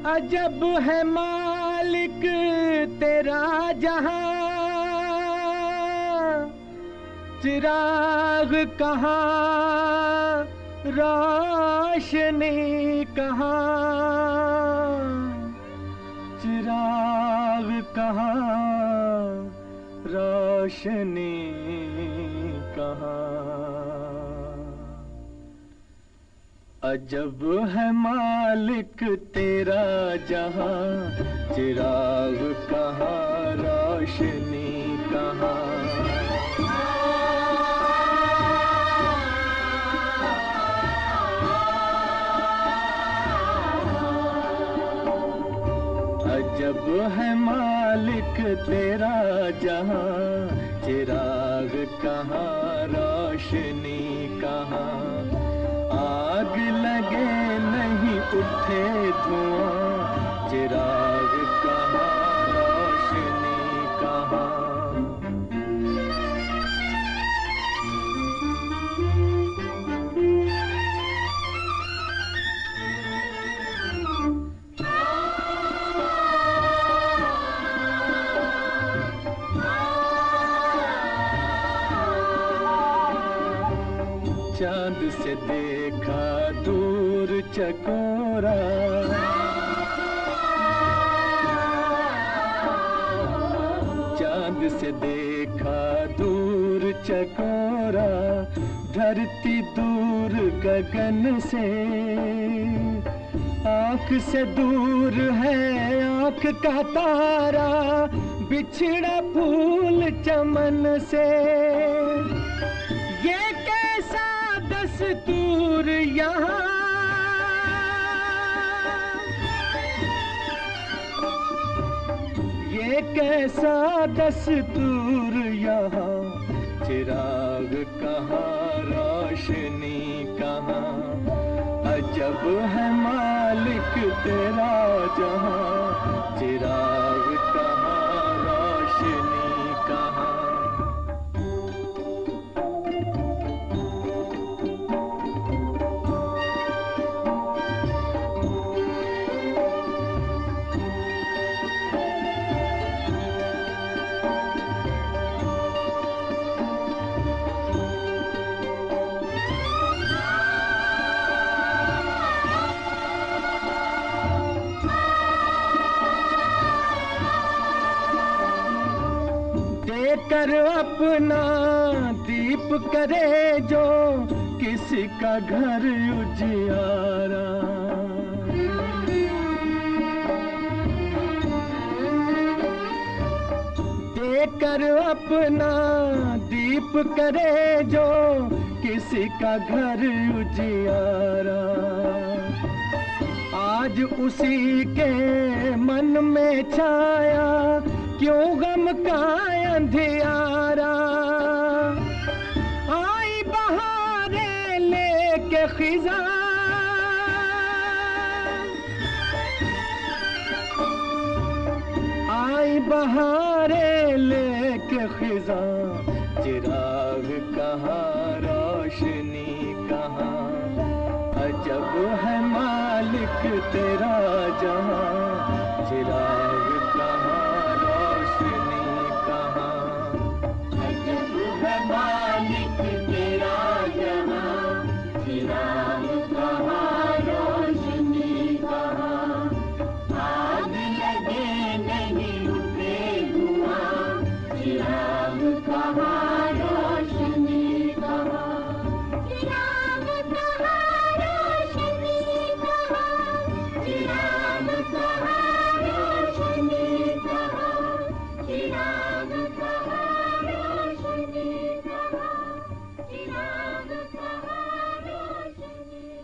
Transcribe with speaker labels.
Speaker 1: अजब है मालिक तेरा जहां, चिराग कहाँ रोशनी कहाँ, चिराग कहाँ रोशनी कहाँ। अजब है मालिक तेरा जहां, चिराग कहाँ रोशनी कहाँ। अजब है मालिक तेरा जहां, चिराग कहाँ रोशनी कहाँ। आग लगे नहीं उठे धुआं, चिराग कहाँ रोशनी कहाँ। चांद से देखा दूर चकोरा, चांद से देखा दूर चकोरा, धरती दूर गगन से। आँख से दूर है आँख का तारा, बिछड़ा फूल चमन से। ये कैसा दस्तूर यहाँ, ये कैसा दस्तूर यहाँ। चिराग कहाँ रोशनी कहाँ। अजब है मालिक तेरा जहाँ, चिराग कहाँ रोशनी कहाँ। कर अपना दीप करे जो किसी का घर उजियारा। देकर अपना दीप करे जो किसी का घर उजियारा। आज उसी के मन में छाया क्यों गम का अंधियारा। आई बहारें लेके खिज़ां, आई बहारें लेके खिज़ां। चिराग कहाँ रोशनी कहाँ। अजब है मालिक तेरा जहां,